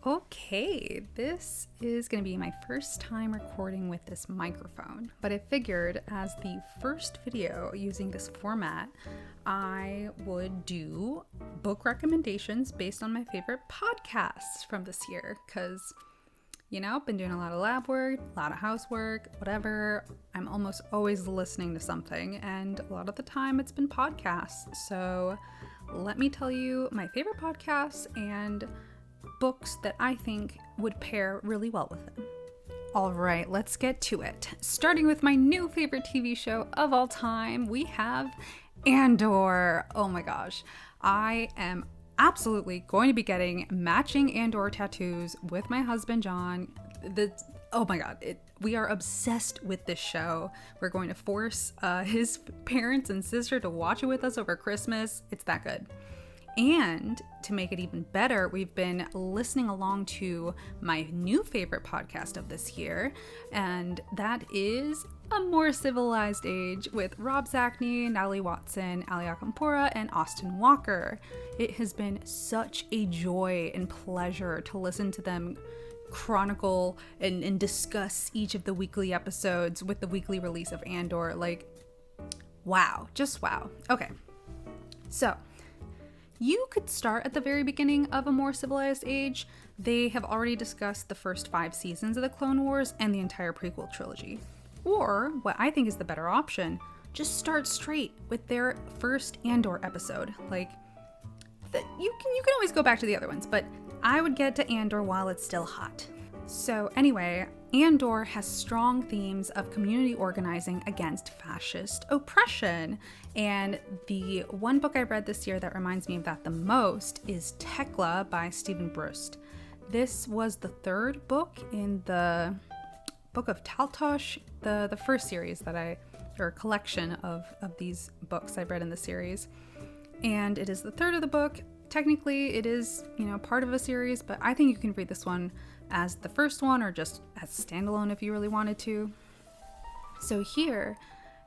Okay, this is going to be my first time recording with this microphone, but I figured as the first video using this format, I would do book recommendations based on my favorite podcasts from this year, because, I've been doing a lot of lab work, a lot of housework, whatever. I'm almost always listening to something, and a lot of the time it's been podcasts. So let me tell you my favorite podcasts and books that I think would pair really well with them. All right, let's get to it. Starting with my new favorite TV show of all time, we have Andor. Oh my gosh, I am absolutely going to be getting matching Andor tattoos with my husband John. Oh my god, we are obsessed with this show. We're going to force his parents and sister to watch it with us over Christmas. It's that good. And to make it even better, we've been listening along to my new favorite podcast of this year, and that is A More Civilized Age with Rob Zacny, Natalie Watson, Ali Akampora, and Austin Walker. It has been such a joy and pleasure to listen to them chronicle and discuss each of the weekly episodes with the weekly release of Andor. Wow, just wow. Okay, so you could start at the very beginning of A More Civilized Age. They have already discussed the first 5 seasons of the Clone Wars and the entire prequel trilogy. Or, what I think is the better option, just start straight with their first Andor episode. You can always go back to the other ones, but I would get to Andor while it's still hot. So anyway, Andor has strong themes of community organizing against fascist oppression. And the one book I read this year that reminds me of that the most is Tekla by Stephen Brust. This was the 3rd book in the Book of Taltosh, the first series or collection of these books I've read in the series. And it is the 3rd of the book. Technically, it is, part of a series, but I think you can read this one as the first one or just as standalone if you really wanted to. So here,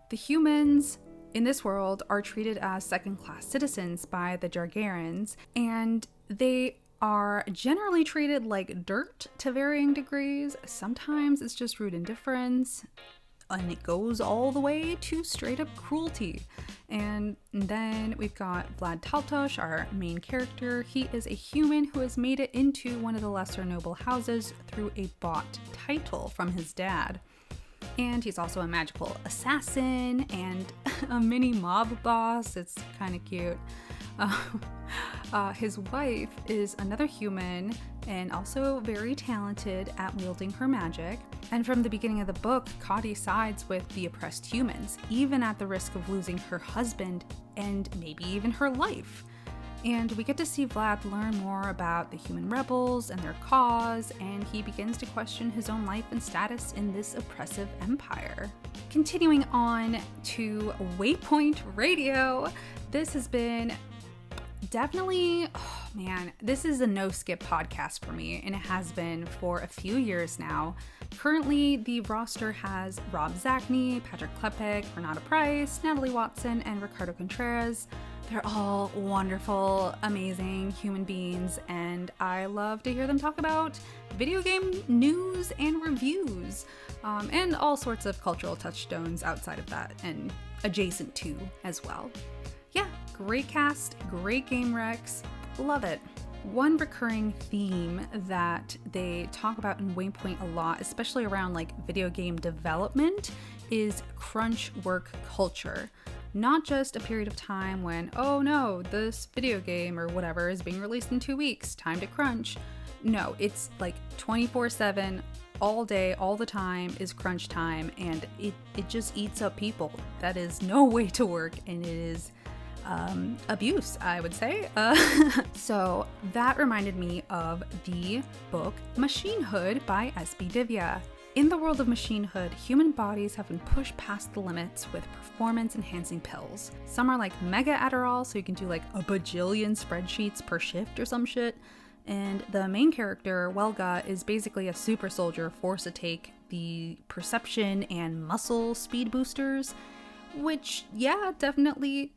the humans in this world are treated as second-class citizens by the Jargarans, and they are generally treated like dirt to varying degrees. Sometimes it's just rude indifference, and it goes all the way to straight up cruelty. And then we've got Vlad Taltosh, our main character. He is a human who has made it into one of the lesser noble houses through a bought title from his dad. And he's also a magical assassin and a mini mob boss. It's kind of cute. His wife is another human and also very talented at wielding her magic. And from the beginning of the book, Kadi sides with the oppressed humans, even at the risk of losing her husband and maybe even her life. And we get to see Vlad learn more about the human rebels and their cause, and he begins to question his own life and status in this oppressive empire. Continuing on to Waypoint Radio, this has been definitely, this is a no-skip podcast for me, and it has been for a few years now. Currently, the roster has Rob Zacny, Patrick Klepek, Renata Price, Natalie Watson, and Ricardo Contreras. They're all wonderful, amazing human beings, and I love to hear them talk about video game news and reviews, and all sorts of cultural touchstones outside of that, and adjacent to as well. Yeah, great cast, great game recs, love it. One recurring theme that they talk about in Waypoint a lot, especially around video game development, is crunch work culture. Not just a period of time when, oh no, this video game or whatever is being released in 2 weeks, time to crunch. No, it's 24/7, all day, all the time is crunch time, and it just eats up people. That is no way to work, and it is abuse, I would say. So that reminded me of the book Machinehood by S.B. Divya. In the world of machinehood, human bodies have been pushed past the limits with performance-enhancing pills. Some are like mega Adderall, so you can do a bajillion spreadsheets per shift or some shit. And the main character, Welga, is basically a super soldier forced to take the perception and muscle speed boosters, which, yeah, definitely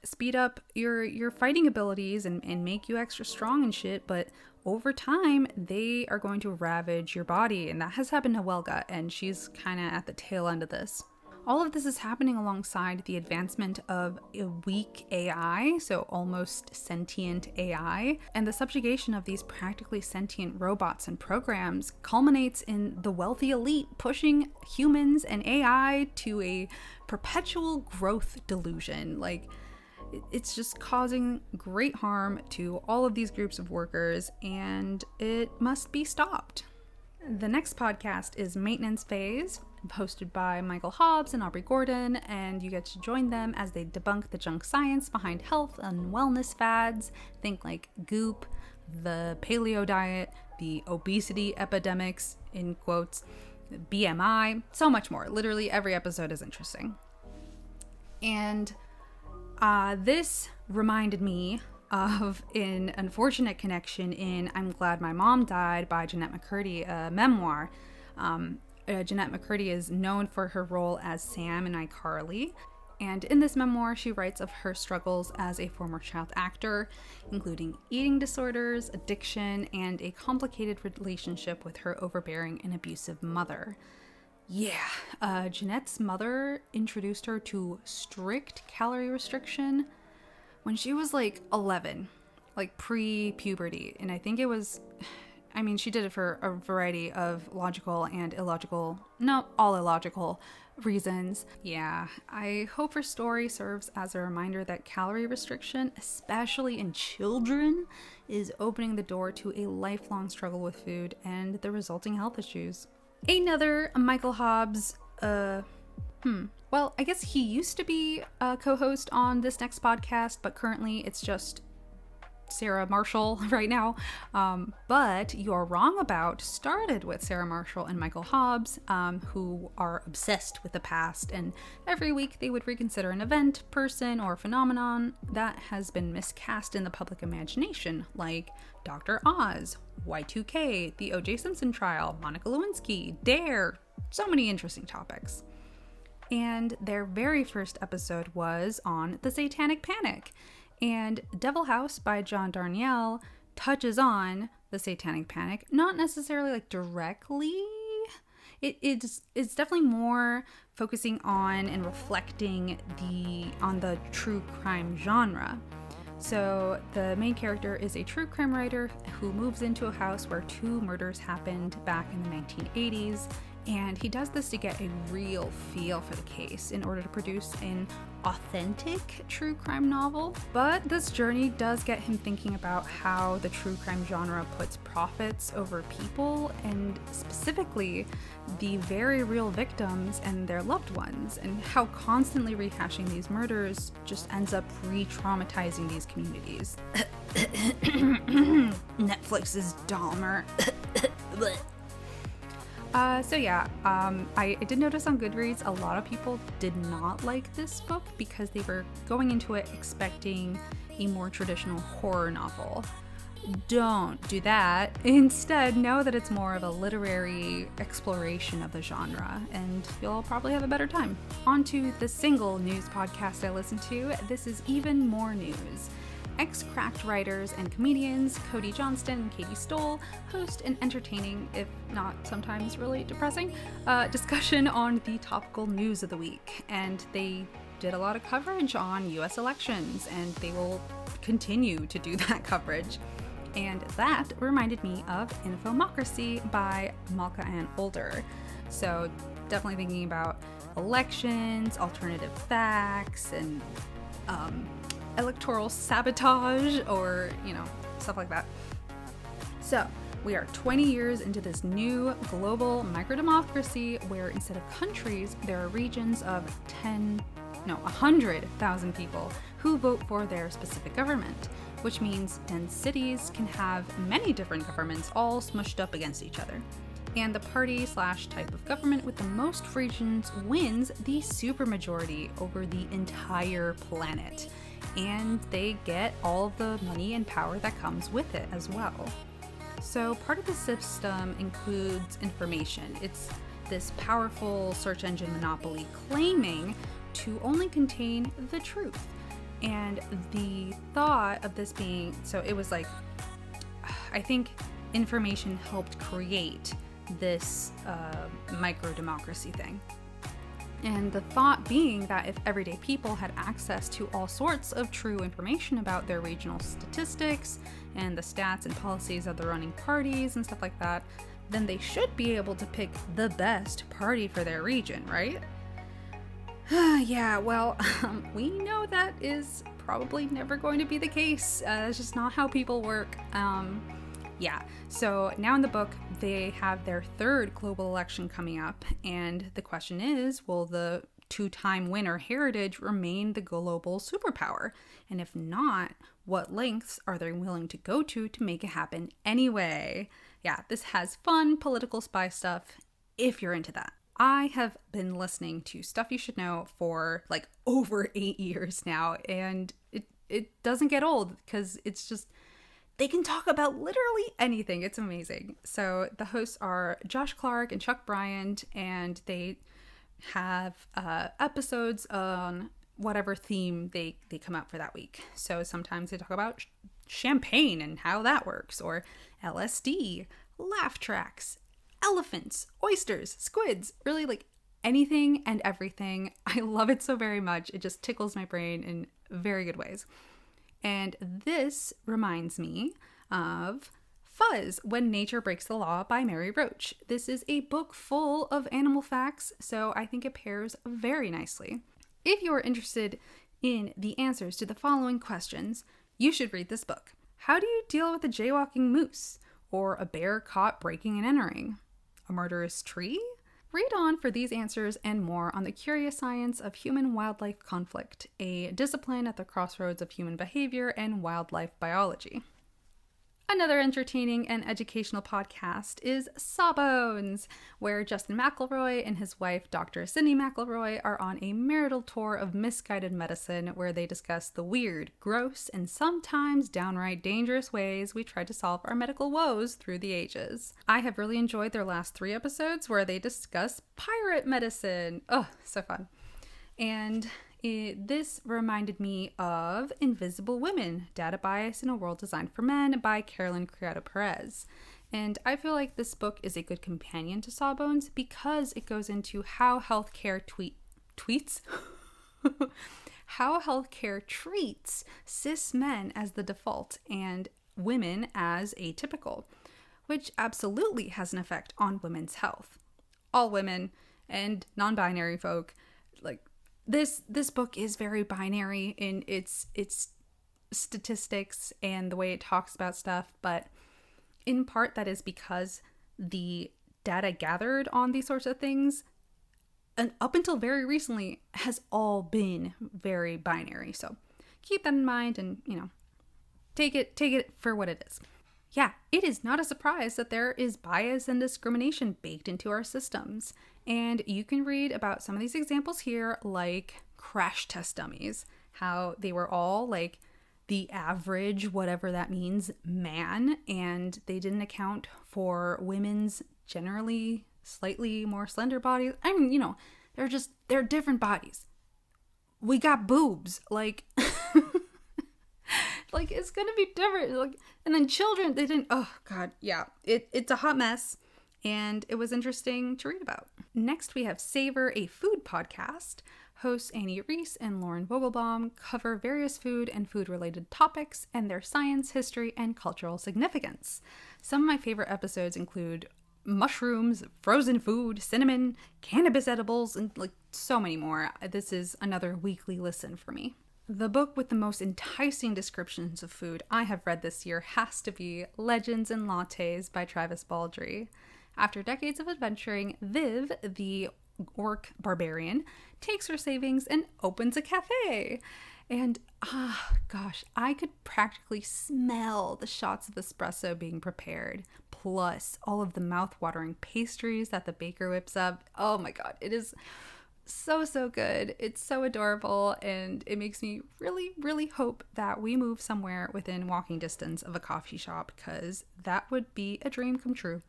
speed up your fighting abilities and make you extra strong and shit, but over time they are going to ravage your body, and that has happened to Welga, and she's kind of at the tail end of this. All of this is happening alongside the advancement of a weak AI, so almost sentient AI, and the subjugation of these practically sentient robots and programs culminates in the wealthy elite pushing humans and AI to a perpetual growth delusion. Like, it's just causing great harm to all of these groups of workers, and it must be stopped. The next podcast is Maintenance Phase, hosted by Michael Hobbs and Aubrey Gordon, and you get to join them as they debunk the junk science behind health and wellness fads. Think like Goop, the paleo diet, the obesity epidemics, in quotes, BMI, so much more. Literally every episode is interesting. And this reminded me of an unfortunate connection in I'm Glad My Mom Died by Jeanette McCurdy, a memoir. Jeanette McCurdy is known for her role as Sam in iCarly, and in this memoir she writes of her struggles as a former child actor, including eating disorders, addiction, and a complicated relationship with her overbearing and abusive mother. Yeah, Jeanette's mother introduced her to strict calorie restriction when she was like 11, like pre-puberty, and I think it was, I mean, she did it for a variety of logical and illogical, no, all illogical reasons. Yeah, I hope her story serves as a reminder that calorie restriction, especially in children, is opening the door to a lifelong struggle with food and the resulting health issues. Another Michael Hobbs, well, I guess he used to be a co-host on this next podcast, but currently it's just Sarah Marshall right now. But You're Wrong About started with Sarah Marshall and Michael Hobbs, who are obsessed with the past, and every week they would reconsider an event, person, or phenomenon that has been miscast in the public imagination, like Dr. Oz, Y2K, the O.J. Simpson trial, Monica Lewinsky, Dare, so many interesting topics. And their very first episode was on the Satanic Panic. And Devil House by John Darnielle touches on the Satanic Panic, not necessarily like directly. It's definitely more focusing on and reflecting on the true crime genre. So the main character is a true crime writer who moves into a house where 2 murders happened back in the 1980s. And he does this to get a real feel for the case in order to produce an authentic true crime novel. But this journey does get him thinking about how the true crime genre puts profits over people, and specifically the very real victims and their loved ones, and how constantly rehashing these murders just ends up re-traumatizing these communities. Netflix's Dahmer. I did notice on Goodreads a lot of people did not like this book because they were going into it expecting a more traditional horror novel. Don't do that. Instead, know that it's more of a literary exploration of the genre, and you'll probably have a better time. On to the single news podcast I listen to. This is Even More News. Ex-Cracked writers and comedians Cody Johnston and Katie Stoll host an entertaining, if not sometimes really depressing, discussion on the topical news of the week. And they did a lot of coverage on US elections, and they will continue to do that coverage. And that reminded me of Infomocracy by Malka Ann Older. So definitely thinking about elections, alternative facts, and electoral sabotage, or, stuff like that. So we are 20 years into this new global microdemocracy where instead of countries, there are regions of 100,000 people who vote for their specific government, which means dense cities can have many different governments all smushed up against each other. And the party/type of government with the most regions wins the supermajority over the entire planet. And they get all of the money and power that comes with it as well. So part of the system includes information. It's this powerful search engine monopoly claiming to only contain the truth. And the thought of this being, so it was like, I think information helped create this micro-democracy thing. And the thought being that if everyday people had access to all sorts of true information about their regional statistics and the stats and policies of the running parties and stuff like that, then they should be able to pick the best party for their region, right? Yeah, well, we know that is probably never going to be the case. It's just not how people work. Yeah, so now in the book, they have their third global election coming up, and the question is, will the two-time winner Heritage remain the global superpower? And if not, what lengths are they willing to go to make it happen anyway? Yeah, this has fun political spy stuff if you're into that. I have been listening to Stuff You Should Know for like over 8 years now, and it doesn't get old because it's just, they can talk about literally anything. It's amazing. So the hosts are Josh Clark and Chuck Bryant, and they have episodes on whatever theme they come out for that week. So sometimes they talk about champagne and how that works, or LSD, laugh tracks, elephants, oysters, squids, really like anything and everything. I love it so very much. It just tickles my brain in very good ways. And this reminds me of Fuzz, When Nature Breaks the Law by Mary Roach. This is a book full of animal facts, so I think it pairs very nicely. If you are interested in the answers to the following questions, you should read this book. How do you deal with a jaywalking moose? Or a bear caught breaking and entering? A murderous tree? Read on for these answers and more on the curious science of human-wildlife conflict, a discipline at the crossroads of human behavior and wildlife biology. Another entertaining and educational podcast is Sawbones, where Justin McElroy and his wife, Dr. Cindy McElroy, are on a marital tour of misguided medicine where they discuss the weird, gross, and sometimes downright dangerous ways we try to solve our medical woes through the ages. I have really enjoyed their last 3 episodes where they discuss pirate medicine. Oh, so fun. And this reminded me of Invisible Women, Data Bias in a World Designed for Men by Carolyn Criado Perez. And I feel like this book is a good companion to Sawbones because it goes into how healthcare tweets how healthcare treats cis men as the default and women as atypical, which absolutely has an effect on women's health. All women and non-binary folk, like, This book is very binary in its statistics and the way it talks about stuff, but in part that is because the data gathered on these sorts of things, and up until very recently, has all been very binary. So keep that in mind and, take it for what it is. Yeah, it is not a surprise that there is bias and discrimination baked into our systems. And you can read about some of these examples here, like crash test dummies, how they were all like the average, whatever that means, man, and they didn't account for women's generally slightly more slender bodies. I mean, they're different bodies. We got boobs, like... Like, it's gonna be different. Like, and then children, they didn't. Oh God, yeah. It's a hot mess, and it was interesting to read about. Next, we have Savor, a food podcast. Hosts Annie Reese and Lauren Vogelbaum cover various food and food-related topics and their science, history, and cultural significance. Some of my favorite episodes include mushrooms, frozen food, cinnamon, cannabis edibles, and like so many more. This is another weekly listen for me. The book with the most enticing descriptions of food I have read this year has to be Legends and Lattes by Travis Baldree. After decades of adventuring, Viv, the orc barbarian, takes her savings and opens a cafe. And, gosh, I could practically smell the shots of espresso being prepared, plus all of the mouth-watering pastries that the baker whips up. Oh my God, it is... so good. It's so adorable, and it makes me really, really hope that we move somewhere within walking distance of a coffee shop, because that would be a dream come true.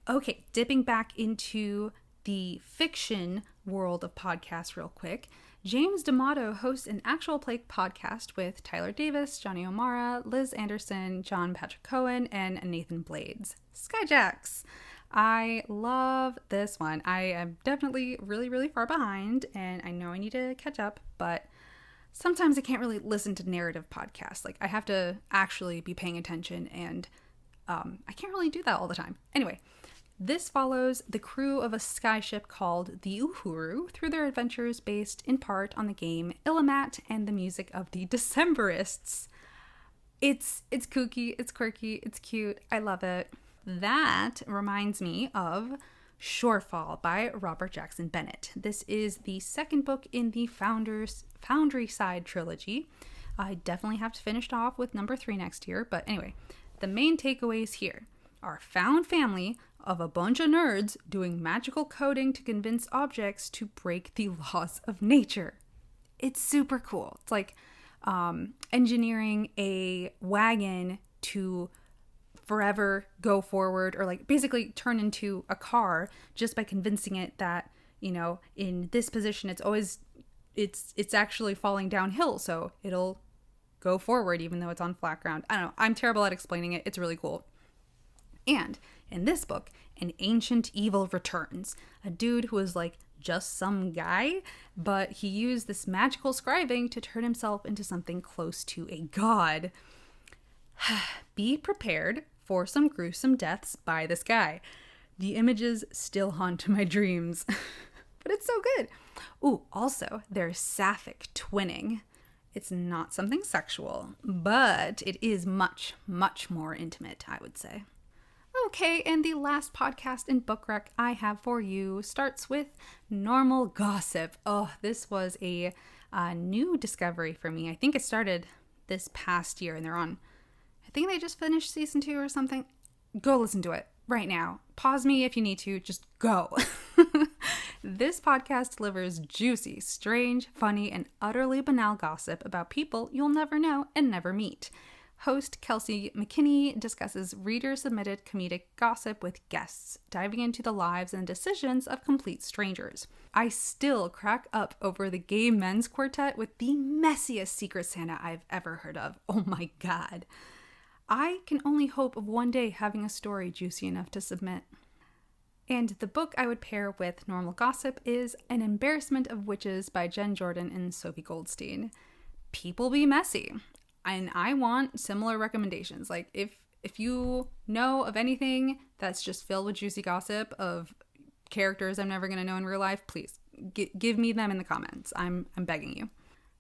Okay, dipping back into the fiction world of podcasts real quick. James D'Amato hosts an actual play podcast with Tyler Davis, Johnny O'Mara, Liz Anderson, John Patrick Cohen, and Nathan Blades. Skyjacks! I love this one. I am definitely really, really far behind, and I know I need to catch up, but sometimes I can't really listen to narrative podcasts. Like, I have to actually be paying attention, and I can't really do that all the time. Anyway, this follows the crew of a skyship called the Uhuru through their adventures based in part on the game Illimat and the music of the Decemberists. It's kooky, it's quirky, it's cute. I love it. That reminds me of Shorefall by Robert Jackson Bennett. This is the second book in the Foundry Side trilogy. I definitely have to finish it off with number 3 next year, but anyway, the main takeaways here are found family of a bunch of nerds doing magical coding to convince objects to break the laws of nature. It's super cool. It's like engineering a wagon to forever go forward, or like basically turn into a car just by convincing it that, you know, in this position it's actually falling downhill, so it'll go forward even though it's on flat ground. I don't know, I'm terrible at explaining it. It's really cool. And in this book, an ancient evil returns. A dude who is like just some guy, but he used this magical scribing to turn himself into something close to a god. Be prepared for some gruesome deaths by this guy. The images still haunt my dreams, but it's so good. Ooh, also, there's sapphic twinning. It's not something sexual, but it is much, much more intimate, I would say. Okay, and the last podcast in Book Rec I have for you starts with Normal Gossip. Oh, this was a new discovery for me. I think it started this past year, and I think they just finished season 2 or something. Go listen to it right now. Pause me if you need to, just go. This podcast delivers juicy, strange, funny, and utterly banal gossip about people you'll never know and never meet. Host Kelsey McKinney discusses reader-submitted comedic gossip with guests, diving into the lives and decisions of complete strangers. I still crack up over the gay men's quartet with the messiest Secret Santa I've ever heard of. Oh my god. I can only hope of one day having a story juicy enough to submit. And the book I would pair with Normal Gossip is An Embarrassment of Witches by Jen Jordan and Sophie Goldstein. People be messy. And I want similar recommendations. Like, if you know of anything that's just filled with juicy gossip of characters I'm never going to know in real life, please give me them in the comments. I'm begging you.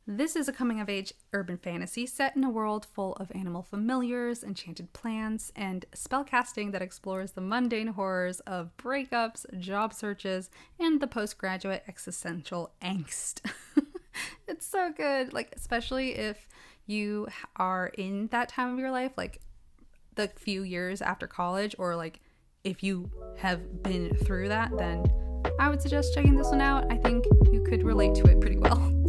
This is a coming-of-age urban fantasy set in a world full of animal familiars, enchanted plants, and spellcasting that explores the mundane horrors of breakups, job searches, and the postgraduate existential angst. It's so good, like, especially if you are in that time of your life, like the few years after college, or like if you have been through that, then I would suggest checking this one out. I think you could relate to it pretty well.